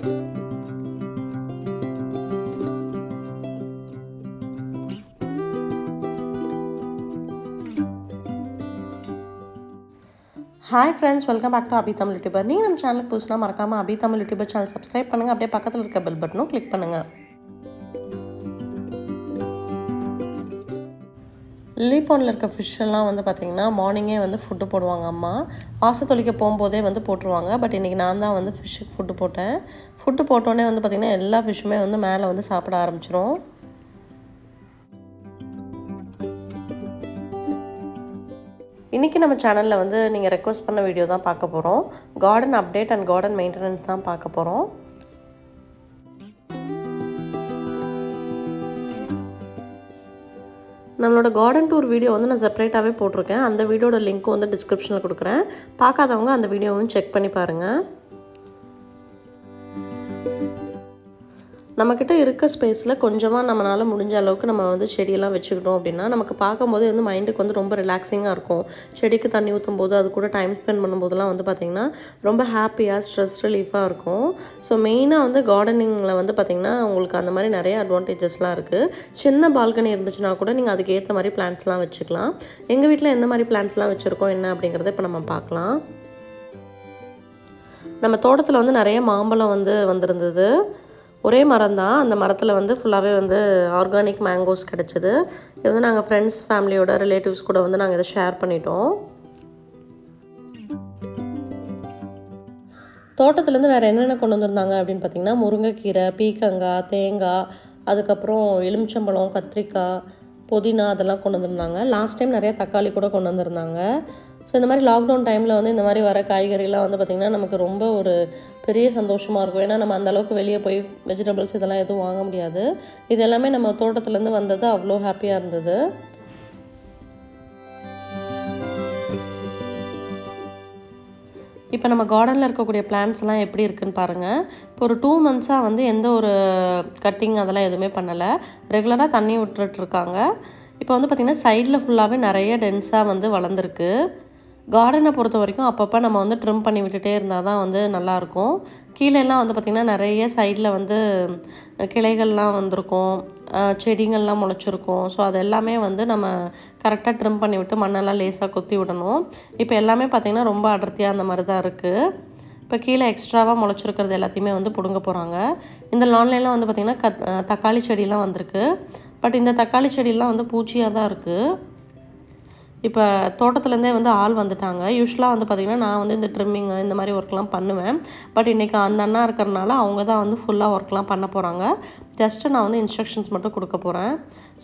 Hi friends, welcome back to abitamilyoutuber. நீங்க நம்ம சேனலுக்கு புதுசுனா மறக்காம abitamilyoutuber சேனல் சப்ஸ்கிரைப் பண்ணுங்க. அப்படியே பக்கத்துல இருக்க பெல் பட்டனும் கிளிக் பண்ணுங்க. லில்லி பாண்ட்ல இருக்க ஃபிஷ் எல்லாம் வந்து பாத்தீங்கன்னா மார்னிங்கே வந்து ஃபுட் போடுவாங்க அம்மா. வாச தொளிக்க போகும்போதே வந்து போட்டுருவாங்க. பட் இன்னைக்கு நான் தான் வந்து ஃபிஷ்க்கு ஃபுட் போட்டேன். ஃபுட் போட்டோனே வந்து பாத்தீங்கன்னா எல்லா ஃபிஷ்ஷுமே வந்து மேலே வந்து சாப்பிட ஆரம்பிச்சிரும். இன்றைக்கி நம்ம சேனலில் வந்து நீங்கள் ரெக்வஸ்ட் பண்ண வீடியோ தான் பார்க்க போகிறோம். Garden update and garden maintenance தான் பார்க்க போகிறோம். நம்மளோட கார்டன் டூர் வீடியோ வந்து நான் செப்பரேட்டாகவே போட்டிருக்கேன். அந்த வீடியோட லிங்க்கும் வந்து டிஸ்கிரிப்ஷனில் கொடுக்குறேன். பார்க்காதவங்க அந்த வீடியோவும் செக் பண்ணி பாருங்கள். நம்மக்கிட்ட இருக்க ஸ்பேஸில் கொஞ்சமாக நம்மளால் முடிஞ்ச அளவுக்கு நம்ம வந்து செடியெல்லாம் வச்சுக்கிட்டோம் அப்படின்னா நமக்கு பார்க்கும்போது வந்து மைண்டுக்கு வந்து ரொம்ப ரிலாக்ஸிங்காக இருக்கும். செடிக்கு தண்ணி ஊற்றும் போது அது கூட டைம் ஸ்பெண்ட் பண்ணும்போதெல்லாம் வந்து பார்த்திங்கன்னா ரொம்ப ஹாப்பியாக ஸ்ட்ரெஸ் ரிலீஃபாக இருக்கும். ஸோ மெயினாக வந்து கார்டனிங்கில் வந்து பார்த்திங்கன்னா உங்களுக்கு அந்த மாதிரி நிறைய அட்வான்டேஜஸ்லாம் இருக்குது. சின்ன பால்கனி இருந்துச்சுன்னா கூட நீங்கள் அதுக்கு ஏற்ற மாதிரி பிளான்ட்ஸ்லாம் வச்சுக்கலாம். எங்கள் வீட்டில் எந்த மாதிரி பிளான்ட்ஸ்லாம் வச்சுருக்கோம் என்ன அப்படிங்கிறத இப்போ நம்ம பார்க்கலாம். நம்ம தோட்டத்தில் வந்து நிறைய மாம்பழம் வந்திருந்தது. ஒரே மரம் தான். அந்த மரத்தில் வந்து ஃபுல்லாகவே வந்து ஆர்கானிக் மேங்கோஸ் கிடச்சிது. இது வந்து நாங்கள் ஃப்ரெண்ட்ஸ் ஃபேமிலியோட ரிலேட்டிவ்ஸ் கூட வந்து நாங்கள் இதை ஷேர் பண்ணிட்டோம். தோட்டத்துலேருந்து வேறு என்னென்ன கொண்டு வந்திருந்தாங்க அப்படின்னு பார்த்திங்கன்னா முருங்கைக்கீரை, பீக்கங்காய், தேங்காய், அதுக்கப்புறம் எலுமிச்சம்பழம், கத்திரிக்காய், புதினா அதெல்லாம் கொண்டு வந்திருந்தாங்க. லாஸ்ட் டைம் நிறைய தக்காளி கூட கொண்டு வந்திருந்தாங்க. ஸோ இந்த மாதிரி லாக்டவுன் டைமில் வந்து இந்த மாதிரி வர காய்கறிலாம் வந்து பார்த்திங்கன்னா நமக்கு ரொம்ப ஒரு பெரிய சந்தோஷமாக இருக்கும். ஏன்னா நம்ம அந்தளவுக்கு வெளியே போய் வெஜிடபிள்ஸ் இதெல்லாம் எதுவும் வாங்க முடியாது. இது எல்லாமே நம்ம தோட்டத்துலேருந்து வந்தது அவ்வளோ ஹாப்பியாக இருந்தது. இப்போ நம்ம கார்டனில் இருக்கக்கூடிய பிளான்ட்ஸ்லாம் எப்படி இருக்குதுன்னு பாருங்கள். இப்போ ஒரு 2 months-ஆக வந்து எந்த ஒரு கட்டிங் அதெல்லாம் எதுவுமே பண்ணலை. ரெகுலராக தண்ணி விட்டுருட்ருக்காங்க. இப்போ வந்து பார்த்திங்கன்னா சைடில் ஃபுல்லாகவே நிறைய டென்ஸாக வந்து வளர்ந்துருக்கு. கார்டனை பொறுத்த வரைக்கும் அப்பப்போ நம்ம வந்து ட்ரிம் பண்ணி விட்டுட்டே இருந்தால் தான் வந்து நல்லாயிருக்கும். கீழெல்லாம் வந்து பார்த்திங்கன்னா நிறைய சைடில் வந்து கிளைகள்லாம் வந்திருக்கும், செடிகள்லாம் முளைச்சிருக்கும். ஸோ அது எல்லாமே வந்து நம்ம கரெக்டாக ட்ரிம் பண்ணி விட்டு மண்ணெல்லாம் லேசாக கொத்தி விடணும். இப்போ எல்லாமே பார்த்திங்கன்னா ரொம்ப அடர்த்தியாக அந்த மாதிரி தான் இருக்குது. இப்போ கீழே எக்ஸ்ட்ராவாக முளைச்சிருக்கிறது எல்லாத்தையுமே வந்து பிடுங்க போகிறாங்க. இந்த லான்லைன்லாம் வந்து பார்த்திங்கன்னா தக்காளி செடியெலாம் வந்திருக்கு. பட் இந்த தக்காளி செடியெலாம் வந்து பூச்சியாக தான் இருக்குது. இப்போ தோட்டத்துலேருந்தே வந்து ஆள் வந்துட்டாங்க. யூஸ்வலாக வந்து பார்த்திங்கன்னா நான் வந்து இந்த ட்ரிம்மிங்கு இந்த மாதிரி ஒர்க்லாம் பண்ணுவேன். பட் இன்றைக்கி அந்த அண்ணா இருக்கிறனால அவங்க தான் வந்து ஃபுல்லாக ஒர்க்லாம் பண்ண போகிறாங்க. ஜஸ்ட்டு நான் வந்து இன்ஸ்ட்ரக்ஷன்ஸ் மட்டும் கொடுக்க போகிறேன்.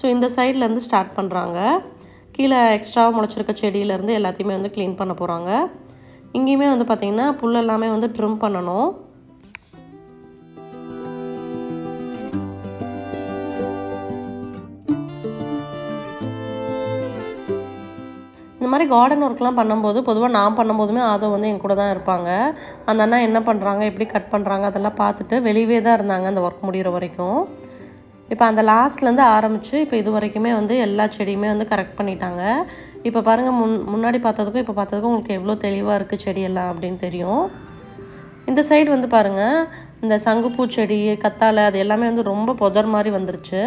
ஸோ இந்த சைட்லேருந்து ஸ்டார்ட் பண்ணுறாங்க. கீழே எக்ஸ்ட்ராவாக முளைச்சிருக்க செடியிலேருந்து எல்லாத்தையுமே வந்து க்ளீன் பண்ண போகிறாங்க. இங்கேயுமே வந்து பார்த்திங்கன்னா புல் எல்லாமே வந்து ட்ரிம் பண்ணணும். இந்த மாதிரி கார்டன் ஒர்க்லாம் பண்ணும்போது பொதுவாக நான் பண்ணும்போதுமே அதை வந்து என் கூட தான் இருப்பாங்க. அந்த அண்ணா என்ன பண்ணுறாங்க, எப்படி கட் பண்ணுறாங்க அதெல்லாம் பார்த்துட்டு வெளியே தான் இருந்தாங்க அந்த ஒர்க் முடிகிற வரைக்கும். இப்போ அந்த லாஸ்ட்லேருந்து ஆரம்பித்து இப்போ இது வரைக்குமே வந்து எல்லா செடியுமே வந்து கரெக்ட் பண்ணிட்டாங்க. இப்போ பாருங்கள் முன்னாடி பார்த்ததுக்கும் இப்போ பார்த்ததுக்கும் உங்களுக்கு எவ்வளோ தெளிவாக இருக்குது செடியெல்லாம் அப்படின்னு தெரியும். இந்த சைடு வந்து பாருங்கள் இந்த சங்குப்பூ செடி, கத்தாழை அது எல்லாமே வந்து ரொம்ப புதர் மாதிரி வந்துருச்சு.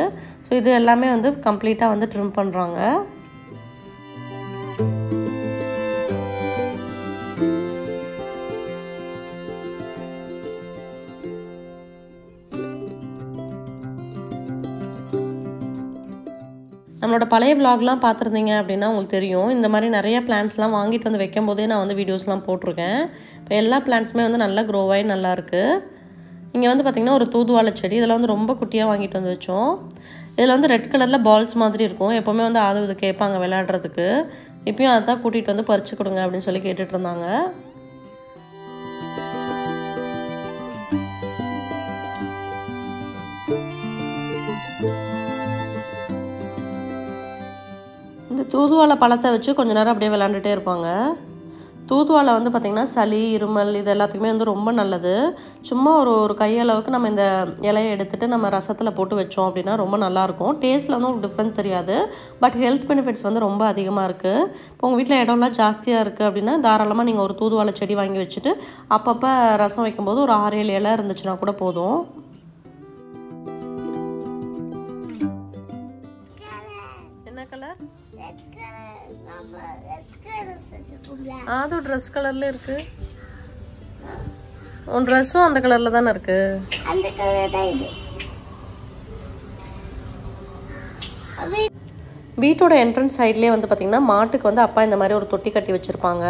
ஸோ இது எல்லாமே வந்து கம்ப்ளீட்டாக வந்து ட்ரிம் பண்ணுறாங்க. நம்மளோட பழைய விலாக்லாம் பார்த்துருந்தீங்க அப்படின்னா உங்களுக்கு தெரியும். இந்த மாதிரி நிறைய பிளான்ட்ஸ்லாம் வாங்கிட்டு வந்து வைக்கும் போதே நான் வந்து வீடியோஸ்லாம் போட்டிருக்கேன். இப்போ எல்லா பிளான்ட்ஸுமே வந்து நல்லா க்ரோவாகி நல்லாயிருக்கு. இங்கே வந்து பார்த்திங்கன்னா ஒரு தூதுவாழை செடி, இதில் வந்து ரொம்ப குட்டியாக வாங்கிட்டு வந்து வச்சோம். இதில் வந்து ரெட் கலரில் பால்ஸ் மாதிரி இருக்கும். எப்போவுமே வந்து ஆதரவு கேட்பாங்க விளையாடுறதுக்கு. இப்பயும் அதுதான் கூட்டிகிட்டு வந்து பறித்து கொடுங்க அப்படின்னு சொல்லி கேட்டுட்டு இருந்தாங்க. இந்த தூதுவாழை பழத்தை வச்சு கொஞ்ச நேரம் அப்படியே விளாண்டுட்டே இருப்பாங்க. தூதுவளை வந்து பார்த்திங்கன்னா சளி இருமல் இது எல்லாத்துக்குமே வந்து ரொம்ப நல்லது. சும்மா ஒரு கையளவுக்கு நம்ம இந்த இலையை எடுத்துகிட்டு நம்ம ரசத்தில் போட்டு வச்சோம் அப்படின்னா ரொம்ப நல்லாயிருக்கும். டேஸ்ட்டில் வந்து உங்களுக்கு டிஃப்ரெண்ட் தெரியாது, பட் ஹெல்த் பெனிஃபிட்ஸ் வந்து ரொம்ப அதிகமாக இருக்குது. இப்போ உங்கள் வீட்டில் இடம்லாம் ஜாஸ்தியாக இருக்குது அப்படின்னா தாராளமாக நீங்கள் ஒரு தூதுவளை செடி வாங்கி வச்சுட்டு அப்பப்போ ரசம் வைக்கும்போது ஒரு 6-7 இலை இருந்துச்சுன்னா கூட போதும். என்ன கலர்? அது ட்ரெஸ் கலர்ல இருக்கு. உன் ட்ரெஸ்ஸும் அந்த கலர்ல தானே இருக்கு. அந்த கலர் தான் இது. வீட்டோட என்ட்ரன்ஸ் சைட்லேயே வந்து பார்த்திங்கன்னா மாட்டுக்கு வந்து அப்பா இந்த மாதிரி ஒரு தொட்டி கட்டி வச்சுருப்பாங்க.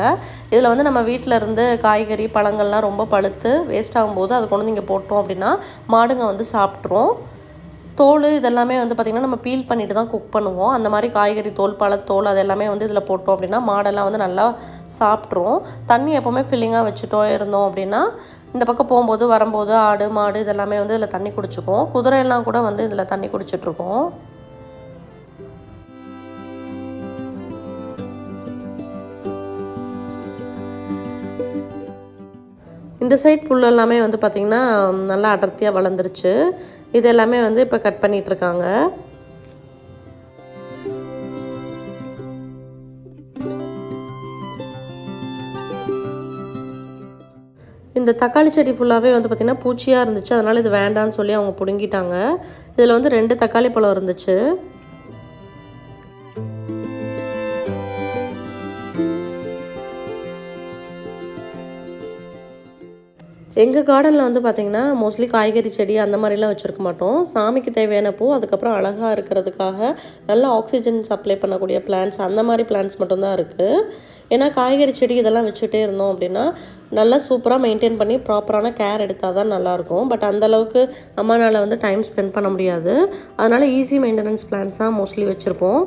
இதில் வந்து நம்ம வீட்டில் இருந்து காய்கறி பழங்கள்லாம் ரொம்ப பழுத்து வேஸ்ட் ஆகும்போது அதை கொண்டு வந்து இங்கே போட்டோம் அப்படின்னா மாடுங்க வந்து சாப்பிட்ரும். தோல் இதெல்லாமே வந்து பார்த்திங்கன்னா நம்ம பீல் பண்ணிட்டு தான் குக் பண்ணுவோம். அந்த மாதிரி காய்கறி தோல் பழத்தோல் அது எல்லாமே வந்து இதில் போட்டோம் அப்படின்னா மாடெல்லாம் வந்து நல்லா சாப்பிட்ரும். தண்ணி எப்போவுமே ஃபில்லிங்காக வச்சுட்டோம் இருந்தோம் அப்படின்னா இந்த பக்கம் போகும்போது வரும்போது ஆடு மாடு இதெல்லாமே வந்து இதில் தண்ணி குடிச்சிக்கும். குதிரையெல்லாம் கூட வந்து இதில் தண்ணி குடிச்சிட்ருக்கோம். இந்த சைட் புல் எல்லாமே வந்து பார்த்திங்கன்னா நல்லா அடர்த்தியாக வளர்ந்துருச்சு. இது எல்லாமே வந்து இப்போ கட் பண்ணிகிட்ருக்காங்க. இந்த தக்காளி செடி ஃபுல்லாகவே வந்து பார்த்திங்கன்னா பூச்சியாக இருந்துச்சு. அதனால் இது வேண்டான்னு சொல்லி அவங்க பிடுங்கிட்டாங்க. இதில் வந்து 2 தக்காளி பழம் இருந்துச்சு. எங்கள் கார்டனில் வந்து பார்த்திங்கன்னா மோஸ்ட்லி காய்கறி செடி அந்த மாதிரிலாம் வச்சுருக்க மாட்டோம். சாமிக்கு தேவையான பூ, அதுக்கப்புறம் அழகாக இருக்கிறதுக்காக நல்லா ஆக்சிஜன் சப்ளை பண்ணக்கூடிய பிளான்ட்ஸ் அந்த மாதிரி பிளான்ட்ஸ் மட்டும்தான் இருக்குது. ஏன்னா காய்கறி செடி இதெல்லாம் வச்சுட்டே இருந்தோம் அப்படின்னா நல்லா சூப்பராக மெயின்டைன் பண்ணி ப்ராப்பரான கேர் எடுத்தால் தான் நல்லாயிருக்கும். பட் அந்தளவுக்கு அம்மானால் வந்து டைம் ஸ்பெண்ட் பண்ண முடியாது. அதனால் ஈஸி மெயின்டெனன்ஸ் பிளான்ட்ஸ் தான் மோஸ்ட்லி வச்சுருப்போம்.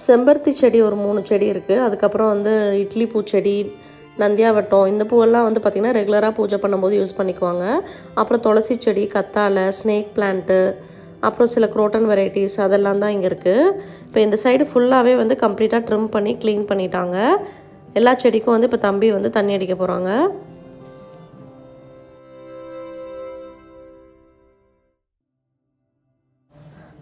செம்பருத்தி செடி ஒரு 3 செடி இருக்குது. அதுக்கப்புறம் வந்து இட்லி பூச்செடி, நந்தியாவட்டம், இந்த பூவெல்லாம் வந்து பார்த்திங்கன்னா ரெகுலராக பூஜை பண்ணும்போது யூஸ் பண்ணிக்குவாங்க. அப்புறம் துளசி செடி, கத்தாழை, ஸ்னேக் பிளான்ட்டு, அப்புறம் சில குரோட்டன் வெரைட்டிஸ் அதெல்லாம் தான் இங்கே இருக்குது. இப்போ இந்த சைடு ஃபுல்லாகவே வந்து கம்ப்ளீட்டாக ட்ரிம் பண்ணி க்ளீன் பண்ணிட்டாங்க. எல்லா செடிக்கும் வந்து இப்போ தம்பி வந்து தண்ணி அடிக்க போகிறாங்க.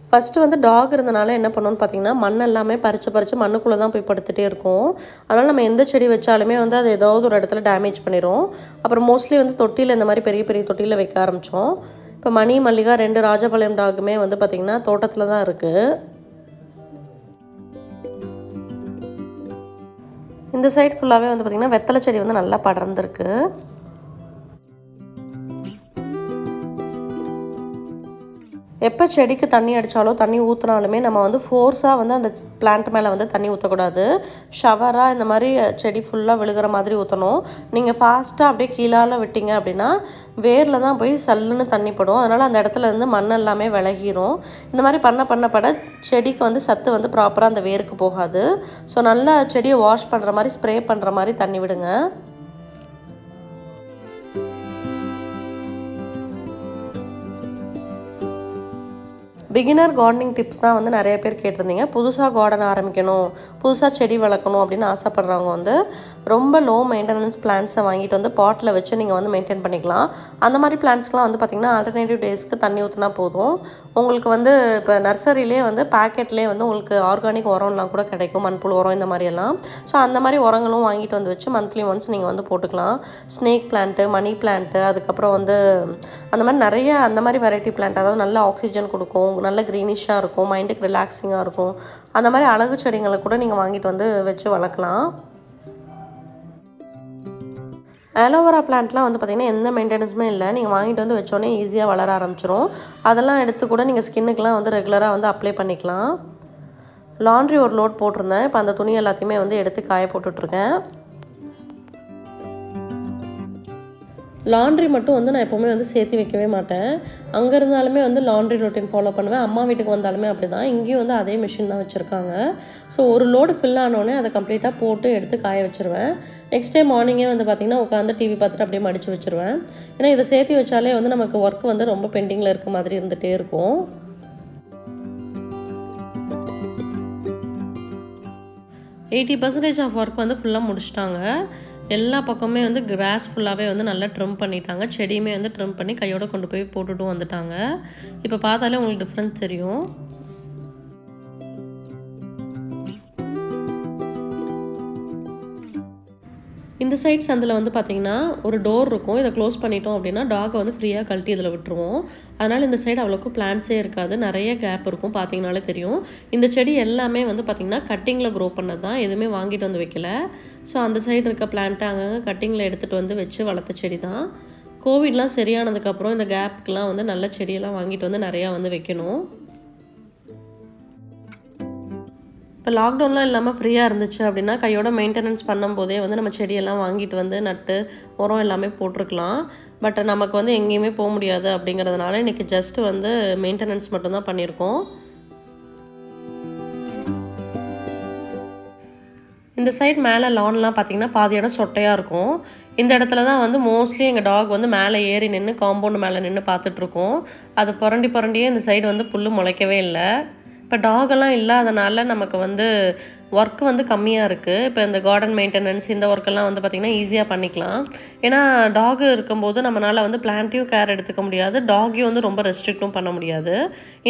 ஃபஸ்ட்டு வந்து டாக் இருந்தனால என்ன பண்ணோன்னு பார்த்தீங்கன்னா மண் எல்லாமே பறித்து மண்ணுக்குள்ளே தான் போய் படுத்துகிட்டே இருக்கும். அதனால் நம்ம எந்த செடி வச்சாலுமே வந்து அது ஏதாவது ஒரு இடத்துல டேமேஜ் பண்ணிடும். அப்புறம் மோஸ்ட்லி வந்து தொட்டியில் இந்த மாதிரி பெரிய பெரிய தொட்டியில் வைக்க ஆரம்பித்தோம். இப்போ மணி, மல்லிகா 2 ராஜபாளையம் டாகுமே வந்து பார்த்திங்கன்னா தோட்டத்தில் தான் இருக்குது. இந்த சைட் ஃபுல்லாகவே வந்து பார்த்திங்கன்னா வெத்தலை செடி வந்து நல்லா படர்ந்துருக்கு. எப்போ செடிக்கு தண்ணி அடித்தாலோ தண்ணி ஊற்றினாலுமே நம்ம வந்து ஃபோர்ஸாக வந்து அந்த பிளான்ட் மேலே வந்து தண்ணி ஊற்றக்கூடாது. ஷவராக இந்த மாதிரி செடி ஃபுல்லாக விழுகிற மாதிரி ஊற்றணும். நீங்கள் ஃபாஸ்ட்டாக அப்படியே கீழால் விட்டீங்க அப்படின்னா வேரில் தான் போய் சல்லுன்னு தண்ணி படும். அதனால் அந்த இடத்துல இருந்து மண் எல்லாமே விலகிரும். இந்த மாதிரி பண்ண செடிக்கு வந்து சத்து வந்து ப்ராப்பராக அந்த வேருக்கு போகாது. ஸோ நல்லா செடியை வாஷ் பண்ணுற மாதிரி ஸ்ப்ரே பண்ணுற மாதிரி தண்ணி விடுங்க. பிகினர் கார்டனிங் டிப்ஸ் தான் வந்து நிறைய பேர் கேட்டிருந்தீங்க. புதுசாக கார்டன் ஆரம்பிக்கணும், புதுசாக செடி வளர்க்கணும் அப்படின்னு ஆசைப்பட்றவங்க வந்து ரொம்ப லோ மெயின்டெனன்ஸ் பிளான்ட்ஸை வாங்கிட்டு வந்து பாட்டில் வச்சு நீங்கள் வந்து மெயின்டைன் பண்ணிக்கலாம். அந்த மாதிரி பிளான்ட்ஸ்க்கெலாம் வந்து பார்த்திங்கன்னா ஆல்டர்னேட்டிவ் டேஸ்க்கு தண்ணி ஊற்றினா போதும். உங்களுக்கு வந்து இப்போ நர்சரியிலே வந்து பேக்கெட்லேயே வந்து உங்களுக்கு ஆர்கானிக் உரம்லாம் கூட கிடைக்கும், மண்புழு உரம் இந்த மாதிரியெல்லாம். ஸோ அந்த மாதிரி உரங்களும் வாங்கிட்டு வந்து வச்சு மந்த்லி ஒன்ஸ் நீங்கள் வந்து போட்டுக்கலாம். ஸ்னேக் பிளான்ட்டு, மணி பிளான்ட்டு, அதுக்கப்புறம் வந்து அந்த மாதிரி நிறைய அந்த மாதிரி வெரைட்டி பிளான்ட், அதாவது நல்ல ஆக்சிஜன் கொடுக்கும், நல்ல க்ரீனிஷாக இருக்கும், மைண்டுக்கு ரிலாக்ஸிங்காக இருக்கும். அந்த மாதிரி அழகு செடிங்களை கூட நீங்கள் வாங்கிட்டு வந்து வச்சு வளர்க்கலாம். ஆலோவேரா பிளான்ட்லாம் வந்து பார்த்திங்கன்னா எந்த மெயின்டெனன்ஸுமே இல்லை. நீங்கள் வாங்கிட்டு வந்து வச்சோன்னே ஈஸியாக வளர ஆரம்பிச்சிரும். அதெல்லாம் எடுத்து கூட நீங்கள் ஸ்கின்னுக்கெலாம் வந்து ரெகுலராக வந்து அப்ளை பண்ணிக்கலாம். லாண்ட்ரி ஒரு லோட் போட்டிருந்தேன். இப்போ அந்த துணி எல்லாத்தையுமே வந்து எடுத்து காய போட்டுட்ருக்கேன். லாண்ட்ரி மட்டும் வந்து நான் எப்போவுமே வந்து சேர்த்து வைக்கவே மாட்டேன். அங்கே இருந்தாலுமே வந்து லாண்ட்ரி ரொட்டீன் ஃபாலோ பண்ணுவேன். அம்மா வீட்டுக்கு வந்தாலுமே அப்படி தான். இங்கேயும் வந்து அதே மிஷின் தான் வச்சுருக்காங்க. ஸோ ஒரு லோடு ஃபில் ஆனோடனே அதை கம்ப்ளீட்டாக போட்டு எடுத்து காய வச்சுருவேன். நெக்ஸ்ட் டே மார்னிங்கே வந்து பார்த்திங்கன்னா உட்காந்து டிவி பார்த்துட்டு அப்படியே மடித்து வச்சுருவேன். ஏன்னா இதை சேர்த்து வச்சாலே வந்து நமக்கு ஒர்க் வந்து ரொம்ப பெண்டிங்கில் இருக்க மாதிரி இருந்துகிட்டே இருக்கும். 80% ஆஃப் ஒர்க் வந்து ஃபுல்லாக முடிச்சிட்டாங்க. எல்லா பக்கமே வந்து கிராஸ் ஃபுல்லாகவே வந்து நல்லா ட்ரிம் பண்ணிட்டாங்க. செடியுமே வந்து ட்ரிம் பண்ணி கையோடு கொண்டு போய் போட்டுட்டும் வந்துட்டாங்க. இப்போ பார்த்தாலே உங்களுக்கு டிஃப்ரென்ஸ் தெரியும். இந்த சைட் சந்தில் வந்து பார்த்திங்கன்னா ஒரு டோர் இருக்கும். இதை க்ளோஸ் பண்ணிட்டோம் அப்படின்னா டாகை வந்து ஃப்ரீயாக கழட்டி இதில் விட்டுருவோம். அதனால் இந்த சைடு அவ்வளோக்கும் பிளான்ட்ஸே இருக்காது, நிறைய கேப் இருக்கும். பார்த்திங்கனாலே தெரியும். இந்த செடி எல்லாமே வந்து பார்த்திங்கன்னா கட்டிங்கில் க்ரோ பண்ணது தான், எதுவுமே வாங்கிட்டு வந்து வைக்கல. ஸோ அந்த சைடு இருக்க பிளான்ட்டை அங்கங்கே கட்டிங்கில் எடுத்துகிட்டு வந்து வச்சு வளர்த்த செடி தான். கோவிட்லாம் சரியானதுக்கப்புறம் இந்த கேப்புக்கெலாம் வந்து நல்ல செடியெல்லாம் வாங்கிட்டு வந்து நிறையா வந்து வைக்கணும். இப்போ லாக்டவுன்லாம் இல்லாமல் ஃப்ரீயாக இருந்துச்சு அப்படின்னா கையோட மெயின்டெனன்ஸ் பண்ணும்போதே வந்து நம்ம செடியெல்லாம் வாங்கிட்டு வந்து நட்டு உரம் எல்லாமே போட்டிருக்கலாம். பட் நமக்கு வந்து எங்கேயுமே போக முடியாது அப்படிங்கிறதுனால இன்றைக்கி ஜஸ்ட்டு வந்து மெயின்டெனன்ஸ் மட்டும்தான் பண்ணியிருக்கோம். இந்த சைட் மேலே லான்லாம் பார்த்திங்கன்னா பாதி இடம் சொட்டையாக இருக்கும். இந்த இடத்துல தான் வந்து மோஸ்ட்லி எங்கள் டாக் வந்து மேலே ஏறி நின்று காம்பவுண்டு மேலே நின்று பார்த்துட்ருக்கோம். அது புரண்டியே இந்த சைடு வந்து புல் முளைக்கவே இல்லை. இப்போ டாகெல்லாம் இல்லாதனால நமக்கு வந்து ஒர்க் வந்து கம்மியாக இருக்குது. இப்போ இந்த கார்டன் மெயின்டெனன்ஸ் இந்த ஒர்க்கெல்லாம் வந்து பார்த்திங்கன்னா ஈஸியாக பண்ணிக்கலாம். ஏன்னா டாகு இருக்கும்போது நம்மளால் வந்து பிளான்ட்டையும் கேர் எடுத்துக்க முடியாது, டாகையும் வந்து ரொம்ப ரெஸ்ட்ரிக்டும் பண்ண முடியாது.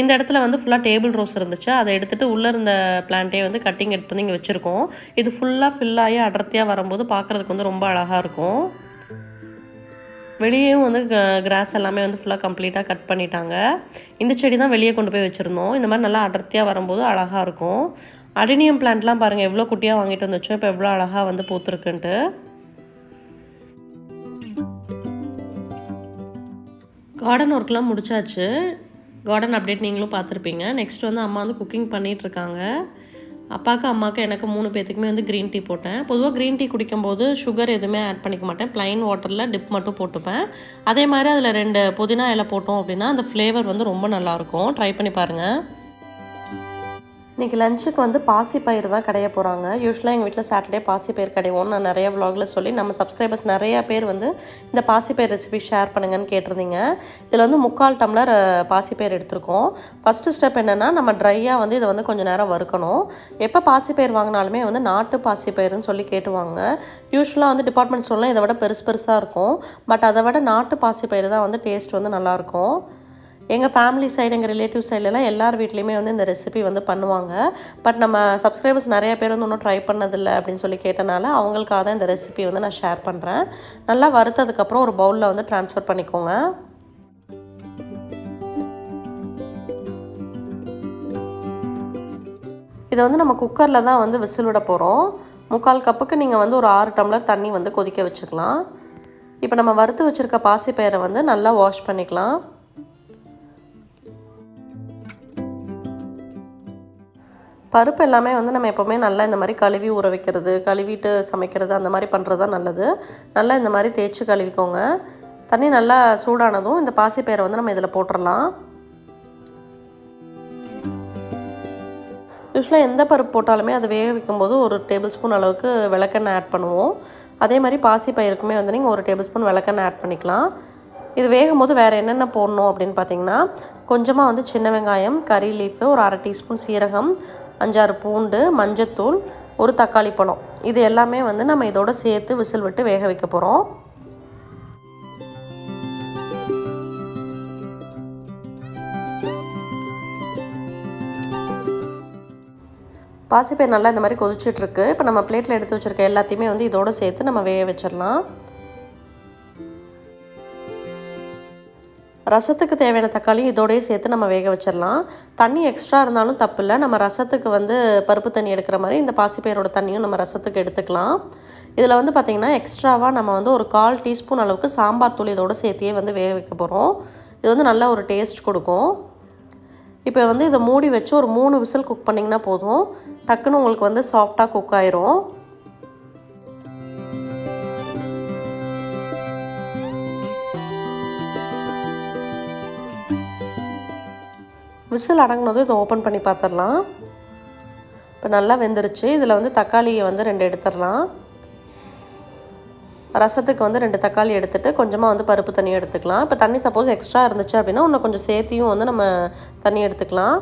இந்த இடத்துல வந்து ஃபுல்லாக டேபிள் ரோஸ் இருந்துச்சு, அதை எடுத்துகிட்டு உள்ளே இருந்த பிளான்ட்டே வந்து கட்டிங் எடுத்து வந்து இங்கே வச்சுருக்கோம். இது ஃபுல்லாக ஃபில்லாகி அடர்த்தியாக வரும்போது பார்க்குறதுக்கு வந்து ரொம்ப அழகாக இருக்கும். வெளியேயும் வந்து கிராஸ் எல்லாமே வந்து ஃபுல்லாக கம்ப்ளீட்டாக கட் பண்ணிட்டாங்க. இந்த செடி தான் வெளியே கொண்டு போய் வச்சுருந்தோம். இந்த மாதிரி நல்லா அடர்த்தியாக வரும்போது அழகாக இருக்கும். அடினியம் பிளான்ட்லாம் பாருங்கள் எவ்வளோ குட்டியாக வாங்கிட்டு வந்துச்சோம், இப்போ எவ்வளோ அழகாக வந்து பூத்துருக்குன்ட்டு. கார்டன் ஒர்க்லாம் முடிச்சாச்சு. கார்டன் அப்டேட் நீங்களும் பார்த்துருப்பீங்க. நெக்ஸ்ட் வந்து அம்மா வந்து குக்கிங் பண்ணிகிட்ருக்காங்க. அப்பாவுக்கு அம்மாவுக்கு எனக்கு 3 பேத்துக்குமே வந்து க்ரீன் டீ போட்டேன். பொதுவாக க்ரீன் டீ குடிக்கும்போது சுகர் எதுவுமே ஆட் பண்ணிக்க மாட்டேன், ப்ளைன் வாட்டரில் டிப் மட்டும் போட்டுப்பேன். அதே மாதிரி அதில் 2 புதினா இலை போட்டோம் அப்படின்னா அந்த ஃப்ளேவர் வந்து ரொம்ப நல்லாயிருக்கும். ட்ரை பண்ணி பாருங்கள். இன்றைக்கி லஞ்சுக்கு வந்து பாசிப்பயிறு தான் கடைய போகிறாங்க. யூஸ்வலாக எங்கள் வீட்டில் சாட்டர்டே பாசிப்பயிறு கடைவோன்னு நான் நிறைய விலாகில் சொல்லி நம்ம சப்ஸ்கிரைபர்ஸ் நிறையா பேர் வந்து இந்த பாசிப்பயிறு ரெசிபி ஷேர் பண்ணுங்கன்னு கேட்டிருந்தீங்க. இதில் வந்து 3/4 டம்ளர் பாசிப்பயிறு எடுத்திருக்கோம். ஃபஸ்ட்டு ஸ்டெப் என்னென்னா நம்ம ட்ரையாக வந்து இதை வந்து கொஞ்சம் நேரம் வறுக்கணும். எப்போ பாசிப்பயிறு வாங்கினாலுமே வந்து நாட்டு பாசிப்பயிறுன்னு சொல்லி கேட்டுவாங்க. யூஸ்வலாக வந்து டிபார்ட்மெண்ட் ஸ்டோர்லாம் இதை விட பெருசாக இருக்கும். பட் அதை விட நாட்டு பாசிப்பயிறு தான் வந்து டேஸ்ட் வந்து நல்லாயிருக்கும். எங்கள் ஃபேமிலி சைடு எங்கள் ரிலேட்டிவ் சைட்லலாம் எல்லார் வீட்லேயுமே வந்து இந்த ரெசிபி வந்து பண்ணுவாங்க. பட் நம்ம சப்ஸ்கிரைபர்ஸ் நிறைய பேர் வந்து இன்னும் ட்ரை பண்ணதில்லை அப்படின்னு சொல்லி கேட்டனால அவங்களுக்காக தான் இந்த ரெசிபி வந்து நான் ஷேர் பண்ணுறேன். நல்லா வறுத்ததுக்கப்புறம் ஒரு பவுலில் வந்து ட்ரான்ஸ்ஃபர் பண்ணிக்கோங்க. இதை வந்து நம்ம குக்கரில் தான் வந்து விசில் விட போகிறோம். 3/4 கப்புக்கு நீங்கள் வந்து ஒரு 6 டம்ளர் தண்ணி வந்து கொதிக்க வச்சுக்கலாம். இப்போ நம்ம வறுத்து வச்சுருக்க பாசிப்பயிரை வந்து நல்லா வாஷ் பண்ணிக்கலாம். பருப்பு எல்லாமே வந்து நம்ம எப்போவுமே நல்லா இந்த மாதிரி கழுவி ஊற வைக்கிறது, கழுவிட்டு சமைக்கிறது அந்த மாதிரி பண்ணுறது தான் நல்லது. நல்லா இந்த மாதிரி தேய்ச்சி கழுவிக்கோங்க. தண்ணி நல்லா சூடானதும் இந்த பாசிப்பயிரை வந்து நம்ம இதில் போட்டுடலாம். யூஸ்வலாக எந்த பருப்பு போட்டாலுமே அது வேக வைக்கும்போது 1 டேபிள் ஸ்பூன் அளவுக்கு விளக்கெண்ணெய் ஆட் பண்ணுவோம். அதே மாதிரி பாசிப்பயிருக்குமே வந்து நீங்கள் 1 டேபிள் ஸ்பூன் விளக்கெண்ணெய் ஆட் பண்ணிக்கலாம். இது வேகும் போது வேறு என்னென்ன போடணும் அப்படின்னு பார்த்தீங்கன்னா, கொஞ்சமாக வந்து சின்ன வெங்காயம், கறி லீஃபு, ஒரு 1/2 டீஸ்பூன் சீரகம், 5-6 பூண்டு, மஞ்சத்தூள், ஒரு தக்காளி பழம், இது எல்லாமே வந்து நம்ம இதோட சேர்த்து விசில் விட்டு வேக வைக்க போகிறோம். பாசிப்பயிறு நல்லா இந்த மாதிரி கொதிச்சிட்ருக்கு. இப்போ நம்ம பிளேட்டில் எடுத்து வச்சுருக்க எல்லாத்தையுமே வந்து இதோடு சேர்த்து நம்ம வேக வச்சிடலாம். ரசத்துக்கு தேவையான தக்காளி இதோடய சேர்த்து நம்ம வேக வச்சிடலாம். தண்ணி எக்ஸ்ட்ரா இருந்தாலும் தப்பு இல்லை. நம்ம ரசத்துக்கு வந்து பருப்பு தண்ணி எடுக்கிற மாதிரி இந்த பாசிப்பயிரோட தண்ணியும் நம்ம ரசத்துக்கு எடுத்துக்கலாம். இதில் வந்து பார்த்திங்கன்னா எக்ஸ்ட்ராவாக நம்ம வந்து ஒரு 1/4 டீஸ்பூன் அளவுக்கு சாம்பார் தூள் இதோடு சேர்த்தியே வந்து வேக வைக்க போகிறோம். இது வந்து நல்ல ஒரு டேஸ்ட் கொடுக்கும். இப்போ வந்து இதை மூடி வச்சு ஒரு 3 விசில் குக் பண்ணிங்கன்னா போதும். டக்குன்னு உங்களுக்கு வந்து சாஃப்டாக குக் ஆயிரும். விசில் அடங்கினது இதை ஓப்பன் பண்ணி பார்த்துடலாம். இப்போ நல்லா வெந்துருச்சு. இதில் வந்து தக்காளியை வந்து 2 எடுத்துடலாம். ரசத்துக்கு வந்து 2 தக்காளி எடுத்துகிட்டு கொஞ்சமாக வந்து பருப்பு தண்ணி எடுத்துக்கலாம். இப்போ தண்ணி சப்போஸ் எக்ஸ்ட்ரா இருந்துச்சு அப்படின்னா இன்னும் கொஞ்சம் சேர்த்தியும் வந்து நம்ம தண்ணி எடுத்துக்கலாம்.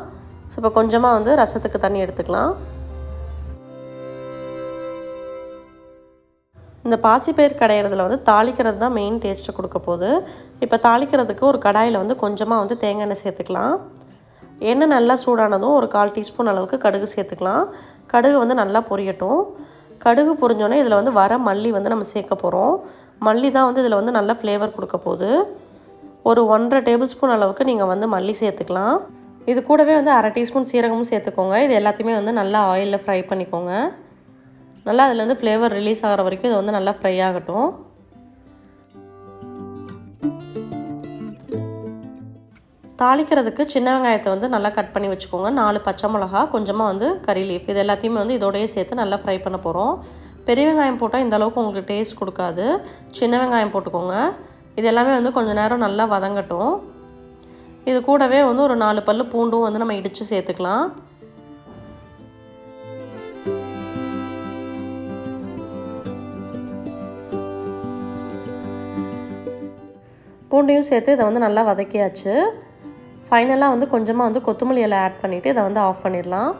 ஸோ இப்போ கொஞ்சமாக வந்து ரசத்துக்கு தண்ணி எடுத்துக்கலாம். இந்த பாசிப்பயிறு கடையிறதுல வந்து தாளிக்கிறது தான் மெயின் டேஸ்ட்டு கொடுக்க போகுது. இப்போ தாளிக்கிறதுக்கு ஒரு கடாயில் வந்து கொஞ்சமாக வந்து தேங்காய் எண்ணெய் சேர்த்துக்கலாம். எண்ணெய் நல்லா சூடானதும் ஒரு 1/4 டீஸ்பூன் அளவுக்கு கடுகு சேர்த்துக்கலாம். கடுகு வந்து நல்லா பொரியட்டும். கடுகு பொரிஞ்சோடனே இதில் வந்து வர மல்லி வந்து நம்ம சேர்க்க போகிறோம். மல்லி தான் வந்து இதில் வந்து நல்ல ஃப்ளேவர் கொடுக்க போகுது. ஒரு 1.5 டேபிள் ஸ்பூன் அளவுக்கு நீங்கள் வந்து மல்லி சேர்த்துக்கலாம். இது கூடவே வந்து 1/2 டீஸ்பூன் சீரகமும் சேர்த்துக்கோங்க. இது எல்லாத்தையுமே வந்து நல்லா ஆயிலில் ஃப்ரை பண்ணிக்கோங்க. நல்லா அதுலேருந்து ஃப்ளேவர் ரிலீஸ் ஆகிற வரைக்கும் இது வந்து நல்லா ஃப்ரை ஆகட்டும். தாளிக்கிறதுக்கு சின்ன வெங்காயத்தை வந்து நல்லா கட் பண்ணி வச்சுக்கோங்க. 4 பச்சை மிளகா, கொஞ்சமாக வந்து கறி லீஃப், இது எல்லாத்தையுமே வந்து இதோடையே சேர்த்து நல்லா ஃப்ரை பண்ண போகிறோம். பெரிய வெங்காயம் போட்டால் இந்த அளவுக்கு உங்களுக்கு டேஸ்ட் கொடுக்காது. சின்ன வெங்காயம் போட்டுக்கோங்க. இது எல்லாமே வந்து கொஞ்சம் நேரம் நல்லா வதங்கட்டும். இது கூடவே வந்து ஒரு 4 பல்லு பூண்டும் வந்து நம்ம இடித்து சேர்த்துக்கலாம். பூண்டையும் சேர்த்து இதை வந்து நல்லா வதக்கியாச்சு. ஃபைனலாக வந்து கொஞ்சமாக வந்து கொத்தமல்லி இலை ஆட் பண்ணிவிட்டு இதை வந்து ஆஃப் பண்ணிடலாம்.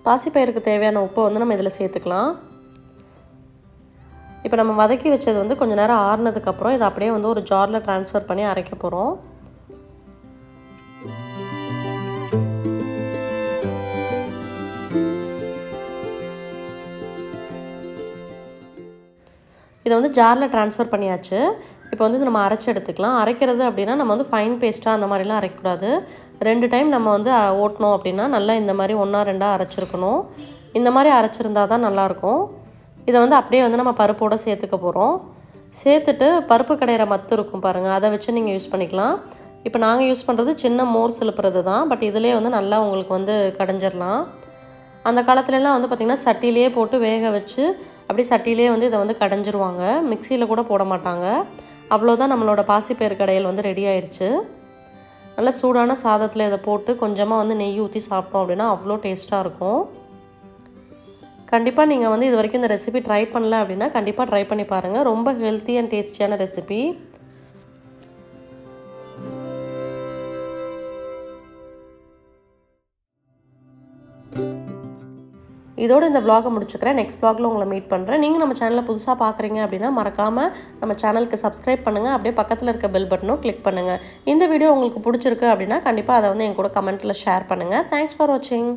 பாசிப்பயிருக்கு தேவையான உப்பை வந்து நம்ம இதில் சேர்த்துக்கலாம். இப்போ நம்ம வதக்கி வச்சது வந்து கொஞ்சம் நேரம் ஆறுனதுக்கப்புறம் இதை அப்படியே வந்து ஒரு ஜாரில் ட்ரான்ஸ்ஃபர் பண்ணி அரைக்க போகிறோம். இதை வந்து ஜாரில் ட்ரான்ஸ்ஃபர் பண்ணியாச்சு. இப்போ வந்து நம்ம அரைச்சி எடுத்துக்கலாம். அரைக்கிறது அப்படின்னா நம்ம வந்து ஃபைன் பேஸ்ட்டாக அந்த மாதிரிலாம் அரைக்கக்கூடாது. 2 டைம் நம்ம வந்து ஓட்டணும் அப்படின்னா நல்லா இந்த மாதிரி 1-2 அரைச்சிருக்கணும். இந்த மாதிரி அரைச்சிருந்தா தான் நல்லாயிருக்கும். இதை வந்து அப்படியே வந்து நம்ம பருப்போடு சேர்த்துக்க போகிறோம். சேர்த்துட்டு பருப்பு கடையிற மத்து இருக்கும் பாருங்கள், அதை வச்சு நீங்கள் யூஸ் பண்ணிக்கலாம். இப்போ நாங்கள் யூஸ் பண்ணுறது சின்ன மோர் சிலுப்புறது தான். பட் இதிலே வந்து நல்லா உங்களுக்கு வந்து கடைஞ்சிடலாம். அந்த காலத்துலலாம் வந்து பார்த்திங்கன்னா சட்டியிலே போட்டு வேக வச்சு அப்படி சட்டியிலே வந்து இதை வந்து கடைஞ்சிருவாங்க. மிக்சியில் கூட போட மாட்டாங்க. அவ்வளோதான், நம்மளோட பாசிப்பயிறு கடையில் வந்து ரெடி ஆயிடுச்சு. நல்லா சூடான சாதத்தில் இதை போட்டு கொஞ்சமாக வந்து நெய் ஊற்றி சாப்பிட்டோம் அப்படின்னா அவ்வளோ டேஸ்ட்டாக இருக்கும். கண்டிப்பாக நீங்கள் வந்து இது வரைக்கும் இந்த ரெசிபி ட்ரை பண்ணல அப்படின்னா கண்டிப்பாக ட்ரை பண்ணி பாருங்கள். ரொம்ப ஹெல்த்தி அண்ட் டேஸ்டியான ரெசிபி. இதோடு இந்த vlog முடிச்சுக்கிறேன். நெக்ஸ்ட் vlogல உங்களை மீட் பண்ணுறேன். நீங்கள் நம்ம சேனலை புதுசாக பார்க்குறீங்க அப்படின்னா மறக்காமல் நம்ம சேனலுக்கு சப்ஸ்கிரைப் பண்ணுங்கள். அப்படியே பக்கத்தில் இருக்க பெல் பட்டனும் கிளிக் பண்ணுங்கள். இந்த வீடியோ உங்களுக்கு பிடிச்சிருக்கு அப்படின்னா கண்டிப்பாக அதை வந்து என் கூட கமெண்ட்டில் ஷேர் பண்ணுங்கள். தேங்க்ஸ் ஃபார் வாட்சிங்.